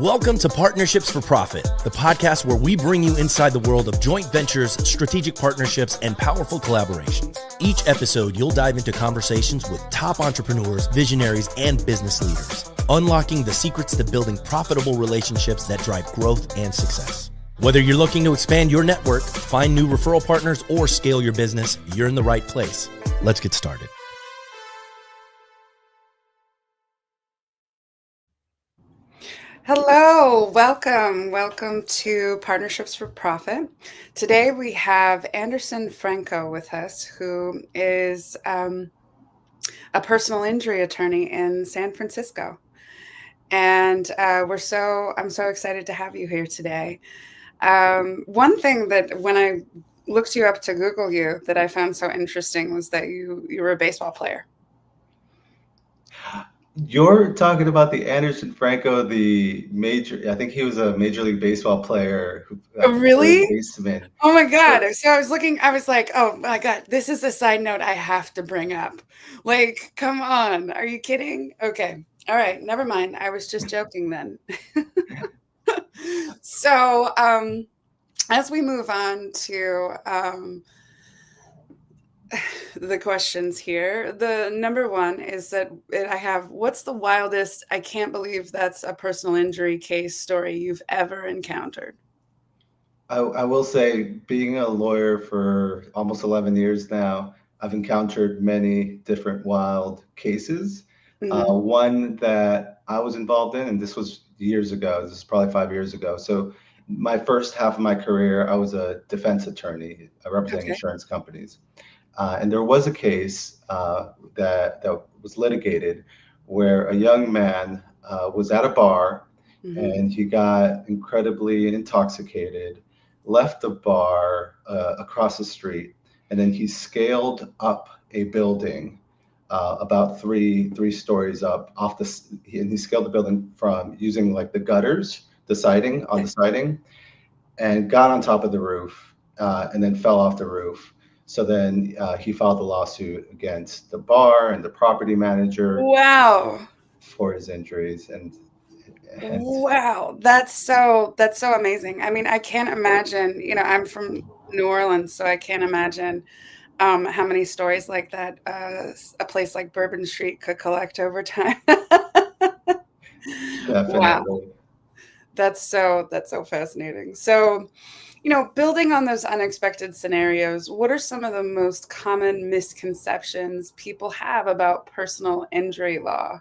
Welcome to Partnerships for Profit, the podcast where we bring you inside the world of joint ventures, strategic partnerships, and powerful collaborations. Each episode, you'll dive into conversations with top entrepreneurs, visionaries, and business leaders, unlocking the secrets to building profitable relationships that drive growth and success. Whether you're looking to expand your network, find new referral partners, or scale your business, you're in the right place. Let's get started. Hello, welcome to Partnerships for Profit. Today we have Anderson Franco with us, who is a personal injury attorney in San Francisco. And I'm so excited to have you here today. One thing that when I looked you up to Google you that I found so interesting was that you were a baseball player. You're talking about the Anderson Franco, I think he was a Major League Baseball player. Really? Baseman. Oh my God. So I was like, oh my God, this is a side note I have to bring up. Like, come on. Are you kidding? Okay. All right. Never mind. I was just joking then. So as we move on to the questions here, the number one is that I have, what's the wildest, I can't believe that's a personal injury case story you've ever encountered? I will say, being a lawyer for almost 11 years now, I've encountered many different wild cases. One that I was involved in, and this was years ago, this is probably 5 years ago. So my first half of my career, I was a defense attorney representing insurance companies. And there was a case that was litigated where a young man was at a bar and he got incredibly intoxicated, left the bar across the street, and then he scaled up a building about three stories up and he scaled the building from using like the gutters, the siding, and got on top of the roof and then fell off the roof. So then he filed a lawsuit against the bar and the property manager. Wow. For his injuries. And wow, that's so amazing. I mean, I can't imagine, I'm from New Orleans, so I can't imagine how many stories like that a place like Bourbon Street could collect over time. Definitely. Wow. That's so fascinating. So, building on those unexpected scenarios, what are some of the most common misconceptions people have about personal injury law?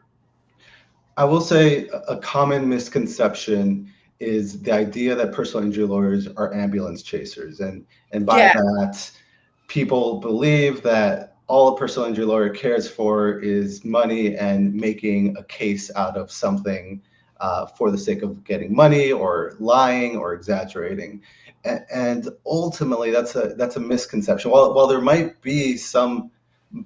I will say a common misconception is the idea that personal injury lawyers are ambulance chasers. And by that, people believe that all a personal injury lawyer cares for is money and making a case out of something for the sake of getting money or lying or exaggerating. And ultimately, that's a misconception. While there might be some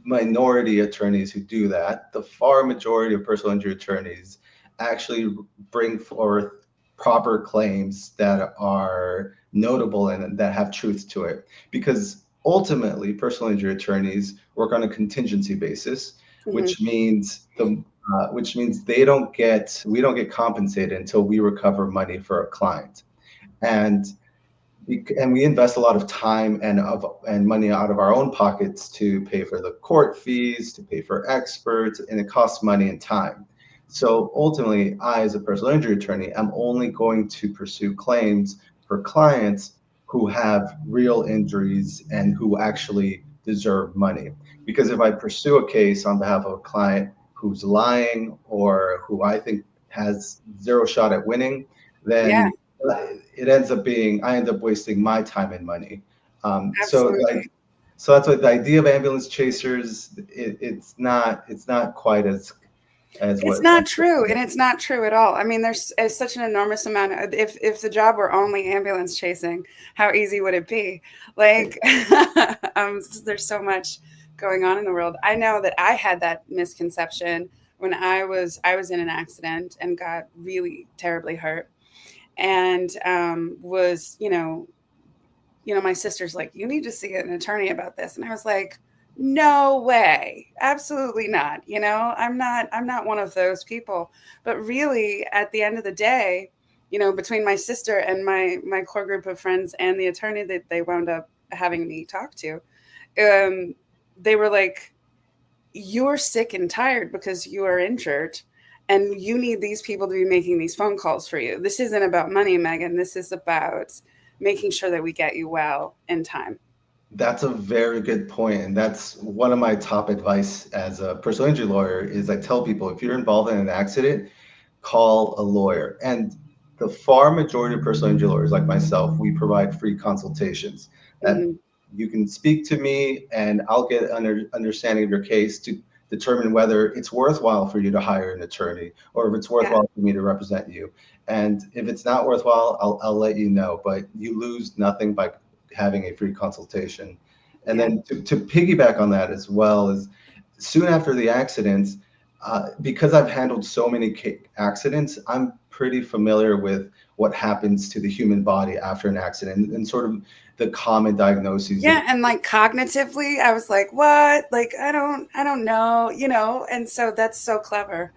minority attorneys who do that, the far majority of personal injury attorneys actually bring forth proper claims that are notable and that have truth to it. Because ultimately, personal injury attorneys work on a contingency basis, which means we don't get compensated until we recover money for a client. And we invest a lot of time and money out of our own pockets to pay for the court fees, to pay for experts, and it costs money and time. So ultimately, I, as a personal injury attorney, am only going to pursue claims for clients who have real injuries and who actually deserve money. Because if I pursue a case on behalf of a client who's lying or who I think has zero shot at winning, then it ends up being, I end up wasting my time and money. So that's what the idea of ambulance chasers, it's not quite as it's not true, and it's not true at all. I mean, there's such an enormous amount of, if the job were only ambulance chasing, how easy would it be? Like, there's so much going on in the world. I know that I had that misconception when I was in an accident and got really terribly hurt, and was, my sister's like, you need to see an attorney about this, and I was like, no way, absolutely not. I'm not one of those people. But really, at the end of the day, between my sister and my core group of friends and the attorney that they wound up having me talk to, they were like, you're sick and tired because you are injured and you need these people to be making these phone calls for you. This isn't about money, Megan. This is about making sure that we get you well in time. That's a very good point. And that's one of my top advice as a personal injury lawyer is I tell people, if you're involved in an accident, call a lawyer. And the far majority of personal injury lawyers like myself, we provide free consultations that Mm-hmm. you can speak to me and I'll get an understanding of your case to determine whether it's worthwhile for you to hire an attorney or if it's Yeah. worthwhile for me to represent you. And if it's not worthwhile, I'll let you know, but you lose nothing by having a free consultation. And Yeah. then to piggyback on that as well is soon after the accidents, because I've handled so many accidents, I'm pretty familiar with what happens to the human body after an accident and sort of the common diagnoses. Yeah, and like cognitively, I was like, "What? Like, I don't know," And so that's so clever.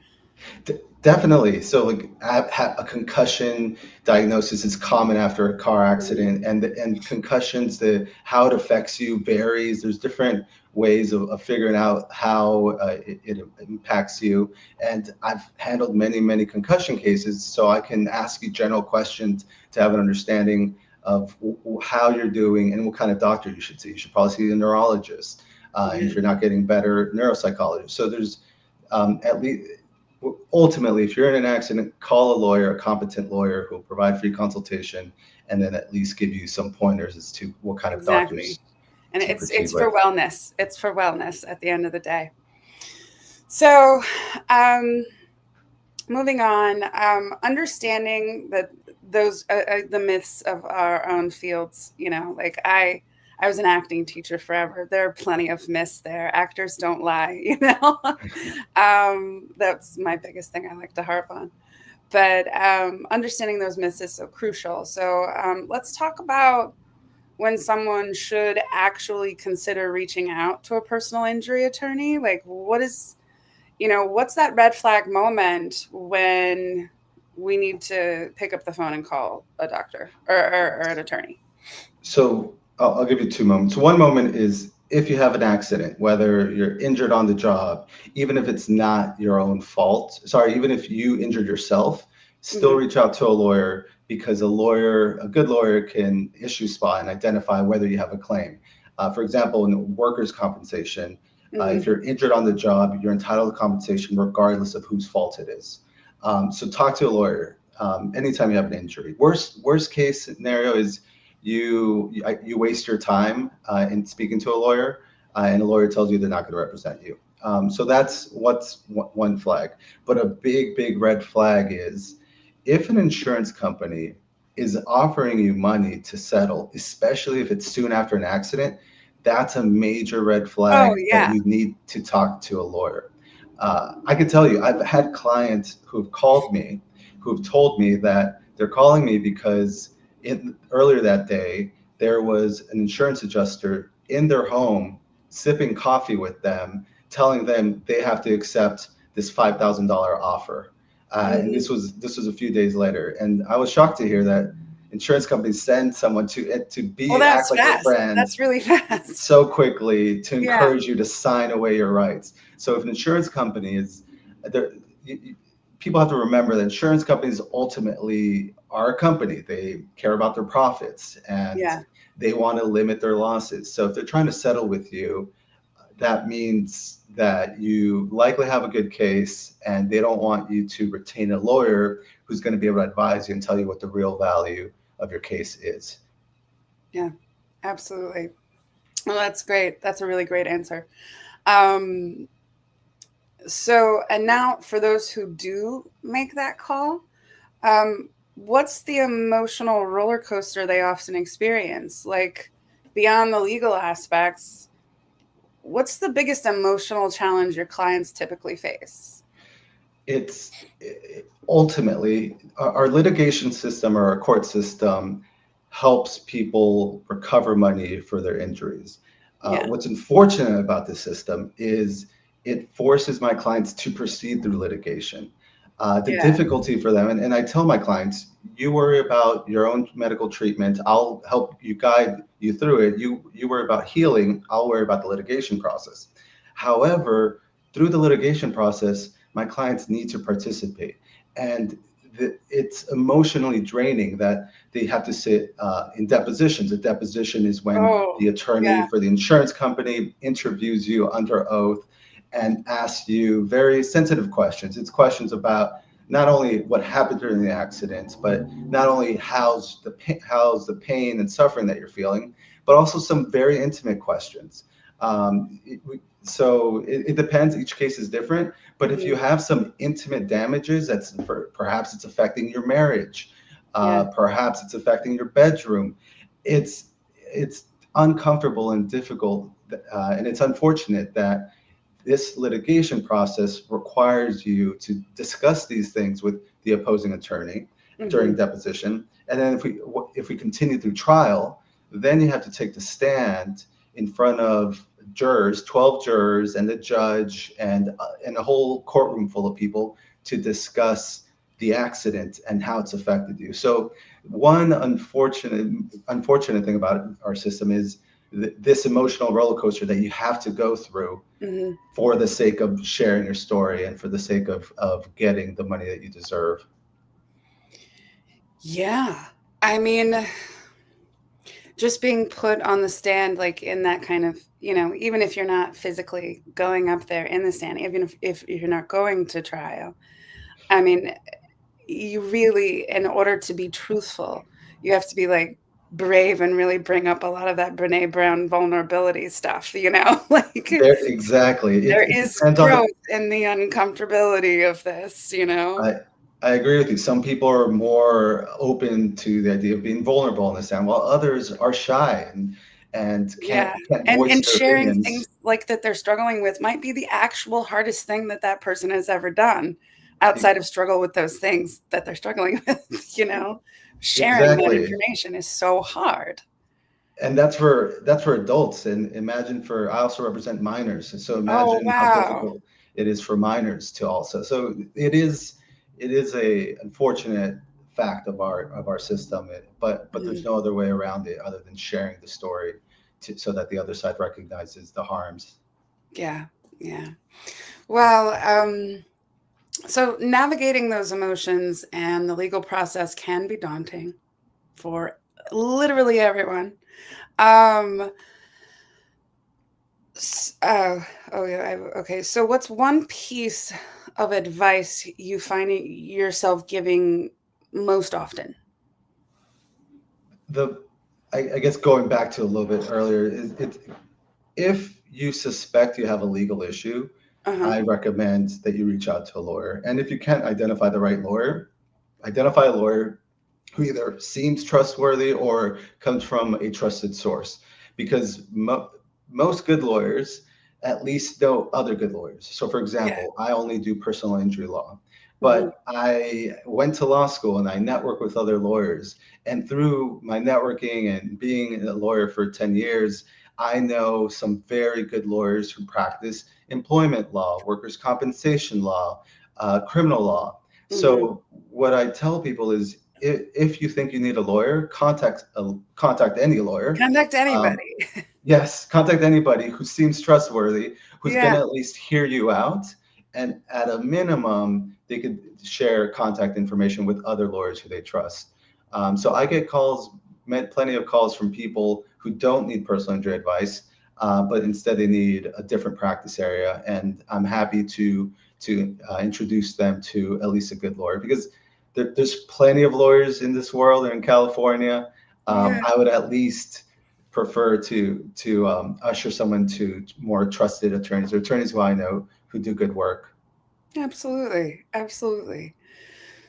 Definitely. So like a concussion diagnosis is common after a car accident, and concussions, how it affects you varies. There's different ways of figuring out how it impacts you. And I've handled many concussion cases, so I can ask you general questions to have an understanding of how you're doing and what kind of doctor you should see. You should probably see a neurologist, and if you're not getting better, neuropsychologist. So there's at least ultimately, if you're in an accident, call a lawyer, a competent lawyer who will provide free consultation and then at least give you some pointers as to what kind of Exactly. doctors And to it's proceed it's for with. wellness. It's for wellness at the end of the day. So, moving on, understanding that those the myths of our own fields. Like I was an acting teacher forever. There are plenty of myths there. Actors don't lie. That's my biggest thing I like to harp on. But understanding those myths is so crucial. So let's talk about when someone should actually consider reaching out to a personal injury attorney. Like, what's that red flag moment when we need to pick up the phone and call a doctor or an attorney? So I'll give you two moments. One moment is if you have an accident, whether you're injured on the job, even if it's not your own fault, sorry, even if you injured yourself, still Mm-hmm. reach out to a lawyer because a good lawyer can issue spot and identify whether you have a claim. For example, in workers' compensation, Mm-hmm. if you're injured on the job, you're entitled to compensation regardless of whose fault it is. So talk to a lawyer anytime you have an injury. Worst case scenario is you waste your time in speaking to a lawyer, and a lawyer tells you they're not going to represent you. So that's what's one flag. But a big red flag is if an insurance company is offering you money to settle, especially if it's soon after an accident, that's a major red Oh flag that yeah. you need to talk to a lawyer. I can tell you, I've had clients who've called me, who've told me that they're calling me because earlier that day, there was an insurance adjuster in their home sipping coffee with them, telling them they have to accept this $5,000 offer. And Mm-hmm. this was a few days later, and I was shocked to hear that insurance companies send someone to Well, be act that's like your fast. friend That's really fast. so quickly to Yeah. encourage you to sign away your rights. So if an insurance company is there, people have to remember that insurance companies ultimately are a company. They care about their profits and Yeah. they want to limit their losses. So if they're trying to settle with you, that means that you likely have a good case and they don't want you to retain a lawyer who's going to be able to advise you and tell you what the real value of your case is. Yeah. Absolutely. Well, that's great. That's a really great answer. Um, and now for those who do make that call, what's the emotional roller coaster they often experience? Like beyond the legal aspects, what's the biggest emotional challenge your clients typically face? It's ultimately our litigation system or our court system helps people recover money for their injuries. Yeah. What's unfortunate about the system is it forces my clients to proceed through litigation. the difficulty for them. And I tell my clients, you worry about your own medical treatment. I'll help you guide you through it. You worry about healing. I'll worry about the litigation process. However, through the litigation process, my clients need to participate. And it's emotionally draining that they have to sit in depositions. A deposition is when the attorney for the insurance company interviews you under oath and asks you very sensitive questions. It's questions about not only what happened during the accident, but not only how's the pain and suffering that you're feeling, but also some very intimate questions. So it depends. Each case is different. But if you have some intimate damages, perhaps it's affecting your marriage, perhaps it's affecting your bedroom. It's uncomfortable and difficult, and it's unfortunate that this litigation process requires you to discuss these things with the opposing attorney during deposition. And then if we continue through trial, then you have to take the stand in front of jurors, 12 jurors, and the judge, and a whole courtroom full of people to discuss the accident and how it's affected you. So one unfortunate thing about our system is this emotional roller coaster that you have to go through for the sake of sharing your story and for the sake of getting the money that you deserve. Yeah. I mean, just being put on the stand, like in that kind of, even if you're not physically going up there in the stand, even if you're not going to trial, I mean, you really, in order to be truthful, you have to be like brave and really bring up a lot of that Brene Brown vulnerability stuff, like Exactly. There is growth in the uncomfortability of this, I agree with you. Some people are more open to the idea of being vulnerable in the stand, while others are shy and can't voice and their sharing opinions. things like that they're struggling with might be the actual hardest thing that person has ever done outside of struggle with those things that they're struggling with, sharing that information is so hard. And that's for adults. And imagine I also represent minors. So imagine how difficult it is for minors to also. So it is a unfortunate fact of our system, but there's no other way around it other than sharing the story so that the other side recognizes the harms. Yeah. Well, so navigating those emotions and the legal process can be daunting for literally everyone. Okay. So what's one piece of advice you find yourself giving most often? I guess going back to a little bit earlier, if you suspect you have a legal issue, I recommend that you reach out to a lawyer. And if you can't identify the right lawyer, identify a lawyer who either seems trustworthy or comes from a trusted source, because most good lawyers at least know other good lawyers. So for example, I only do personal injury law, but I went to law school and I network with other lawyers. And through my networking and being a lawyer for 10 years, I know some very good lawyers who practice employment law, workers' compensation law, criminal law. So what I tell people is, if you think you need a lawyer, contact any lawyer. Contact anybody. Yes, contact anybody who seems trustworthy, who's going to at least hear you out. And at a minimum, they could share contact information with other lawyers who they trust. So I get plenty of calls from people who don't need personal injury advice, but instead they need a different practice area. And I'm happy to introduce them to at least a good lawyer, because there's plenty of lawyers in this world and in California. I would at least prefer to usher someone to more trusted attorneys, or attorneys who I know who do good work. Absolutely.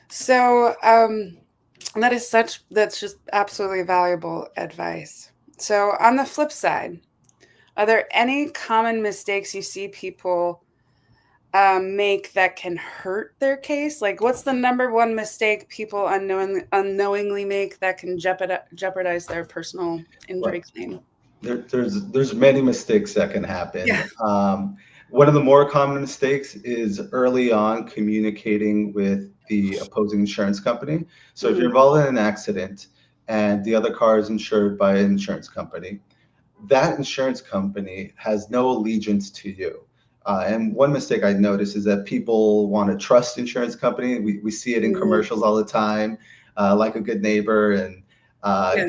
So that's just absolutely valuable advice. So on the flip side, are there any common mistakes you see people make that can hurt their case? Like, what's the number one mistake people unknowingly make that can jeopardize their personal injury claim? There's many mistakes that can happen. One of the more common mistakes is early on communicating with the opposing insurance company. So if you're involved in an accident and the other car is insured by an insurance company, that insurance company has no allegiance to you. And one mistake I noticed is that people want to trust insurance company. We see it in commercials all the time, like a good neighbor, and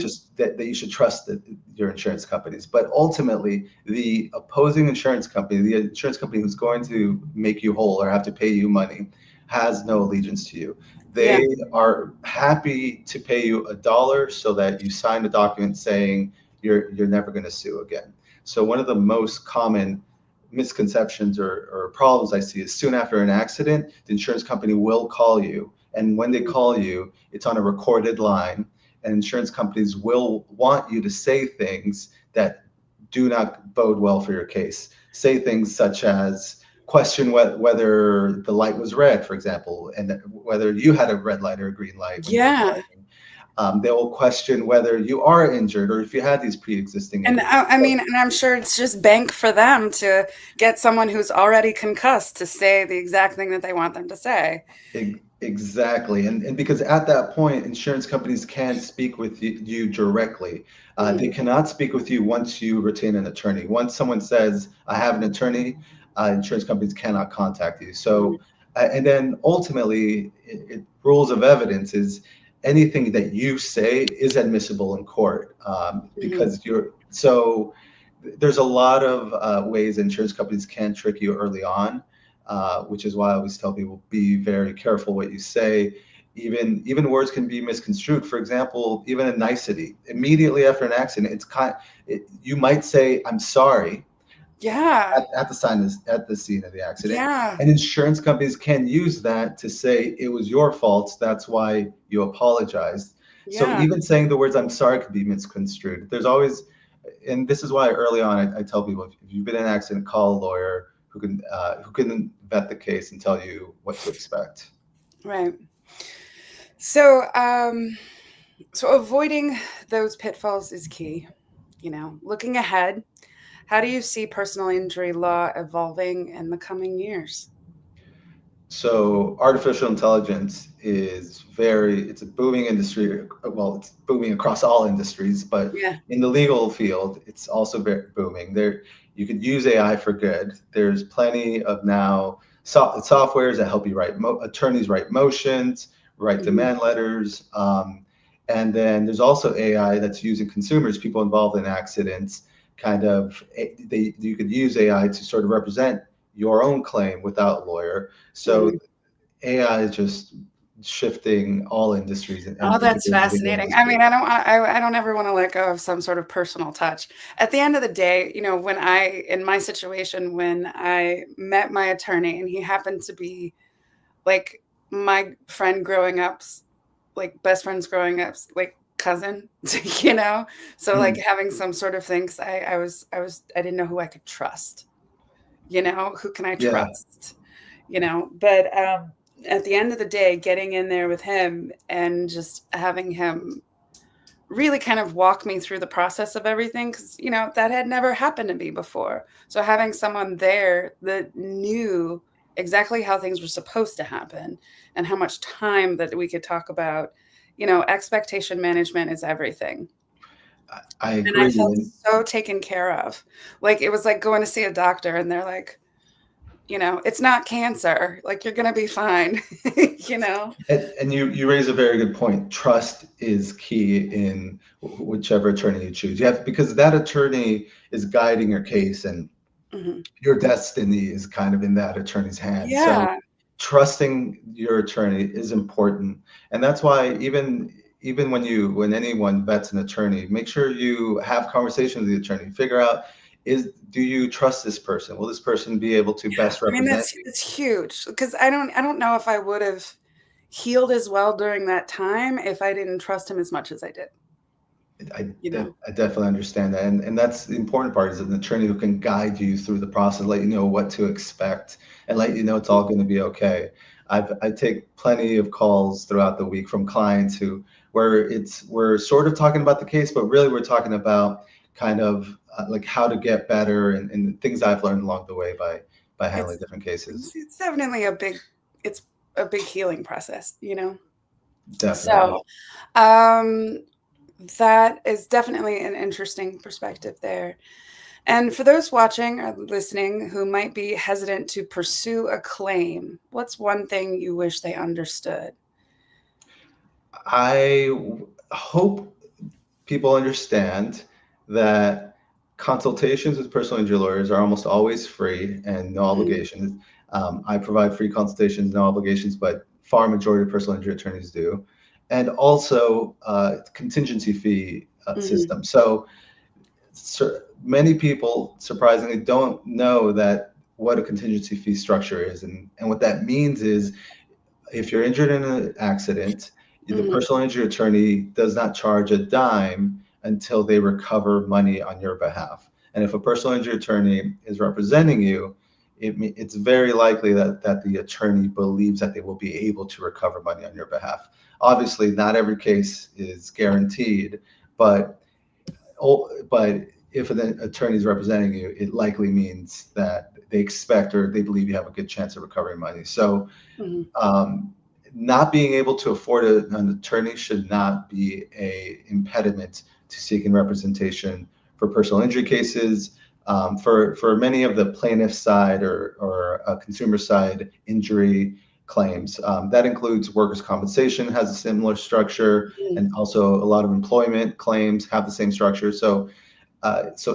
just that you should trust your insurance companies. But ultimately, the opposing insurance company, the insurance company who's going to make you whole or have to pay you money, has no allegiance to you. They are happy to pay you $1 so that you sign a document saying you're never going to sue again. So one of the most common misconceptions or problems I see is soon after an accident, the insurance company will call you. And when they call you, it's on a recorded line. And insurance companies will want you to say things that do not bode well for your case. Say things such as question whether the light was red, for example, and whether you had a red light or a green light when you were driving. They will question whether you are injured or if you had these pre-existing And injuries. I mean, and I'm sure it's just bank for them to get someone who's already concussed to say the exact thing that they want them to say. Exactly. And because at that point, insurance companies can't speak with you directly. They cannot speak with you once you retain an attorney. Once someone says, I have an attorney, insurance companies cannot contact you. So, and then ultimately, rules of evidence is anything that you say is admissible in court because there's a lot of ways insurance companies can trick you early on. Which is why I always tell people, be very careful what you say. Even words can be misconstrued. For example, even a nicety. Immediately after an accident, you might say, I'm sorry. At the scene of the accident. And insurance companies can use that to say it was your fault. That's why you apologized. So even saying the words I'm sorry could be misconstrued. There's always, and this is why early on I tell people, if you've been in an accident, call a lawyer who can vet the case and tell you what to expect. Right. So, so avoiding those pitfalls is key. Looking ahead, how do you see personal injury law evolving in the coming years? So artificial intelligence it's a booming industry. Well, it's booming across all industries, but in the legal field, it's also very booming. You could use AI for good. There's plenty of now softwares that help you attorneys write motions, write demand letters. And then there's also AI that's using consumers, people involved in accidents, you could use AI to sort of represent your own claim without a lawyer. So AI is just shifting all industries. Oh, that's fascinating. I mean, I don't ever want to let go of some sort of personal touch. At the end of the day, in my situation, when I met my attorney and he happened to be like my friend growing up, like best friends growing up, like cousin, so like having some sort of things, I didn't know who I could trust, who can I trust, but, at the end of the day, getting in there with him and just having him really kind of walk me through the process of everything, because, that had never happened to me before. So having someone there that knew exactly how things were supposed to happen and how much time that we could talk about, expectation management is everything. I agree. And I felt so taken care of. Like, it was like going to see a doctor and they're like, it's not cancer. Like, you're going to be fine, And you raise a very good point. Trust is key in whichever attorney you choose. Because that attorney is guiding your case and your destiny is kind of in that attorney's hands. So trusting your attorney is important. And that's why even when anyone vets an attorney, make sure you have conversations with the attorney, figure out, do you trust this person? Will this person be able to best represent you? It's huge, because I don't know if I would have healed as well during that time if I didn't trust him as much as I did. I definitely understand that. And that's the important part, is an attorney who can guide you through the process, let you know what to expect and let you know it's all going to be okay. I take plenty of calls throughout the week from clients where we're sort of talking about the case, but really we're talking about kind of like how to get better and things I've learned along the way by handling different cases. It's definitely it's a big healing process, you know? Definitely. So, that is definitely an interesting perspective there. And for those watching or listening who might be hesitant to pursue a claim, what's one thing you wish they understood? I hope people understand that consultations with personal injury lawyers are almost always free and no obligations. I provide free consultations, no obligations, but far majority of personal injury attorneys do. And also contingency fee system. So many people surprisingly don't know that what a contingency fee structure is. And what that means is if you're injured in an accident, the personal injury attorney does not charge a dime until they recover money on your behalf. And if a personal injury attorney is representing you, it's very likely that the attorney believes that they will be able to recover money on your behalf. Obviously, not every case is guaranteed, but if an attorney is representing you, it likely means that they expect or they believe you have a good chance of recovering money. So not being able to afford an attorney should not be a impediment to seeking representation for personal injury cases. For many of the plaintiff side or consumer side injury claims, that includes workers' compensation has a similar structure, and also a lot of employment claims have the same structure. So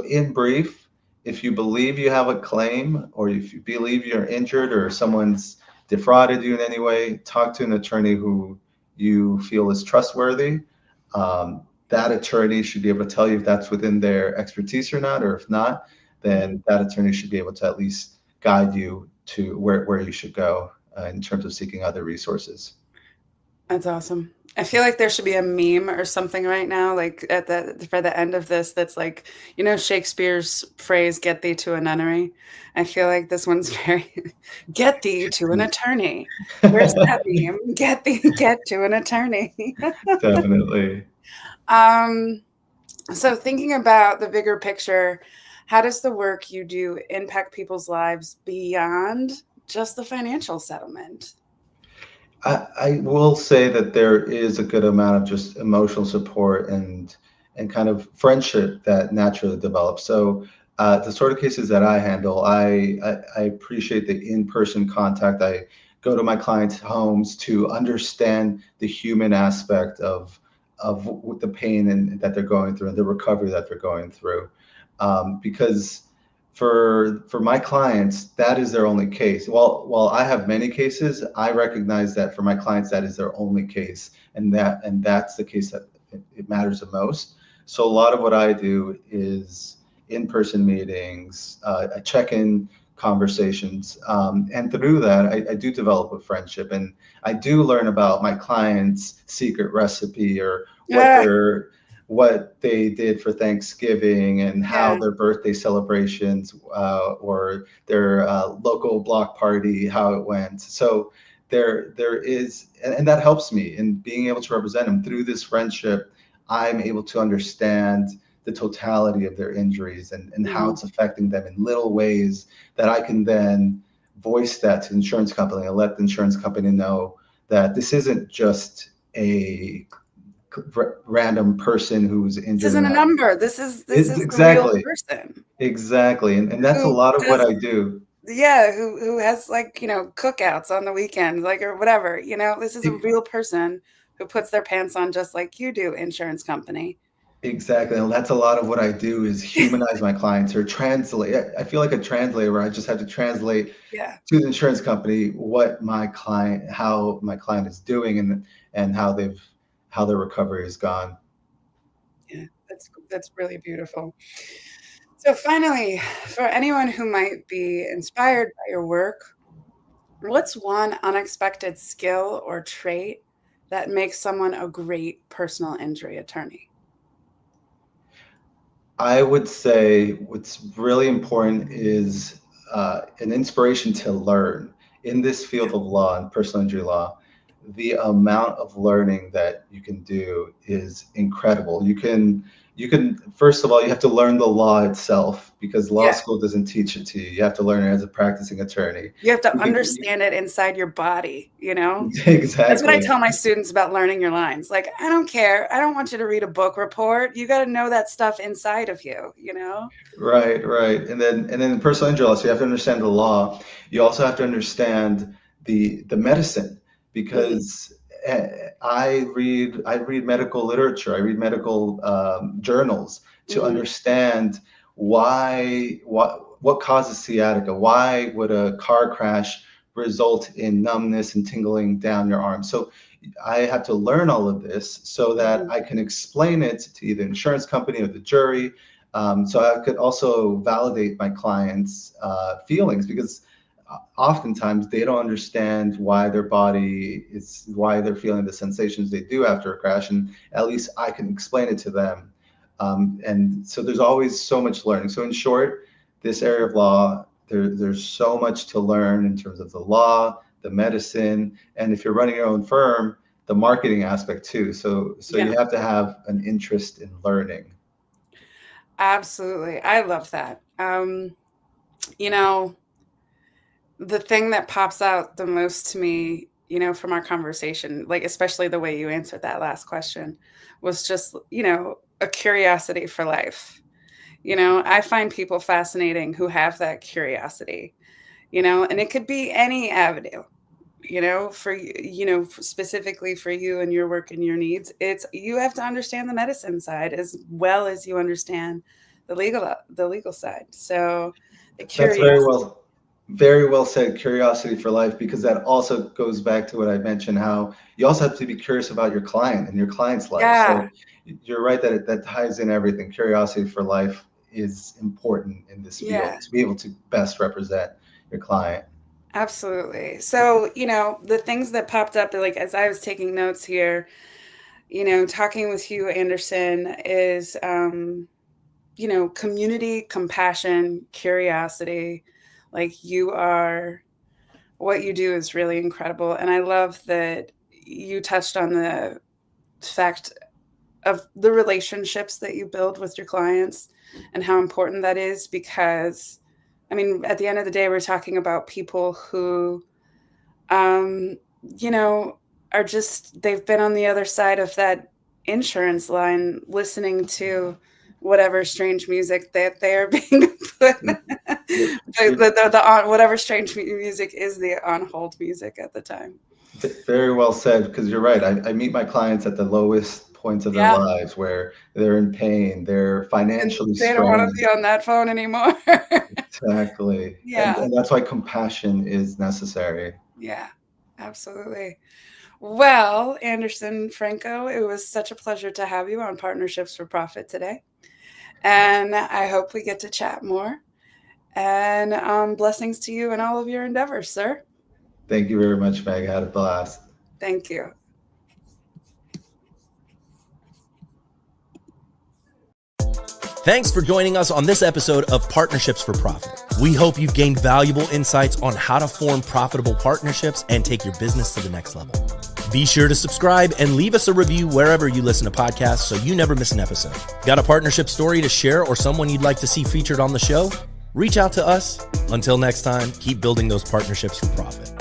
in brief, if you believe you have a claim, or if you believe you're injured or someone's defrauded you in any way, talk to an attorney who you feel is trustworthy. That attorney should be able to tell you if that's within their expertise or not, or if not, then that attorney should be able to at least guide you to where you should go in terms of seeking other resources. That's awesome. I feel like there should be a meme or something right now, like for the end of this, that's like, you know, Shakespeare's phrase, "Get thee to a nunnery." I feel like this one's very, "Get thee to an attorney." Where's that meme? Get to an attorney. Definitely. So thinking about the bigger picture, how does the work you do impact people's lives beyond just the financial settlement? I will say that there is a good amount of just emotional support and kind of friendship that naturally develops. So the sort of cases that I handle, I appreciate the in-person contact. I go to my clients' homes to understand the human aspect of the pain that they're going through and the recovery that they're going through, because for my clients, that is their only case. While I have many cases, I recognize that for my clients, that is their only case, and that's the case that it matters the most. So a lot of what I do is in-person meetings, check-in conversations, and through that, I do develop a friendship, and I do learn about my client's secret recipe or what they did for Thanksgiving and how their birthday celebrations or their local block party, how it went. So there is, and that helps me in being able to represent them through this friendship. I'm able to understand the totality of their injuries and how it's affecting them in little ways that I can then voice that to the insurance company and let the insurance company know that this isn't just a random person who's injured. This isn't a number. This is a real person. Exactly. And that's a lot of what I do. Yeah, who has, like, you know, cookouts on the weekends, like, or whatever, you know, this is a real person who puts their pants on just like you do, insurance company. Exactly. And that's a lot of what I do is humanize my clients or translate. I feel like a translator where I just have to translate to the insurance company how my client is doing and how their recovery has gone. Yeah, that's really beautiful. So finally, for anyone who might be inspired by your work, what's one unexpected skill or trait that makes someone a great personal injury attorney? I would say what's really important is an inspiration to learn in this field of law and personal injury law. The amount of learning that you can do is incredible. you can, first of all, you have to learn the law itself, because law Yeah. school doesn't teach it to you. You have to learn it as a practicing attorney. You have to understand it inside your body, you know? Exactly. That's what I tell my students about learning your lines. Like, I don't care. I don't want you to read a book report. You got to know that stuff inside of you, you know? Right, right. And then personal injury law, so you have to understand the law. You also have to understand the medicine, because I read medical literature. I read medical journals to understand what causes sciatica. Why would a car crash result in numbness and tingling down your arm? So I have to learn all of this so that I can explain it to either insurance company or the jury. So I could also validate my clients' feelings, because oftentimes they don't understand why they're feeling the sensations they do after a crash, and at least I can explain it to them. And so there's always so much learning. So in short, this area of law, there's so much to learn in terms of the law, the medicine, and if you're running your own firm, the marketing aspect too. So you have to have an interest in learning. Absolutely. I love that. You know, the thing that pops out the most to me, you know, from our conversation, like especially the way you answered that last question, was just, you know, a curiosity for life. You know, I find people fascinating who have that curiosity, you know, and it could be any avenue, you know, specifically for you and your work and your needs. You have to understand the medicine side as well as you understand the legal side. So that's very well said, curiosity for life, because that also goes back to what I mentioned, how you also have to be curious about your client and your client's life. Yeah. So you're right that that ties in everything. Curiosity for life is important in this field to be able to best represent your client. Absolutely. So, you know, the things that popped up, like as I was taking notes here, you know, talking with you, Anderson, is, you know, community, compassion, curiosity. Like what you do is really incredible. And I love that you touched on the fact of the relationships that you build with your clients and how important that is, because I mean, at the end of the day, we're talking about people who, you know, they've been on the other side of that insurance line listening to whatever strange music that they are being put, whatever strange music is the on hold music at the time. Very well said, because you're right. I meet my clients at the lowest points of their lives, where they're in pain, they're financially strained. They don't want to be on that phone anymore. Exactly. Yeah. And that's why compassion is necessary. Yeah, absolutely. Well, Anderson Franco, it was such a pleasure to have you on Partnerships for Profit today. And I hope we get to chat more. And blessings to you and all of your endeavors, sir. Thank you very much, Meg. I had a blast. Thank you. Thanks for joining us on this episode of Partnerships for Profit. We hope you've gained valuable insights on how to form profitable partnerships and take your business to the next level. Be sure to subscribe and leave us a review wherever you listen to podcasts so you never miss an episode. Got a partnership story to share or someone you'd like to see featured on the show? Reach out to us. Until next time, keep building those partnerships for profit.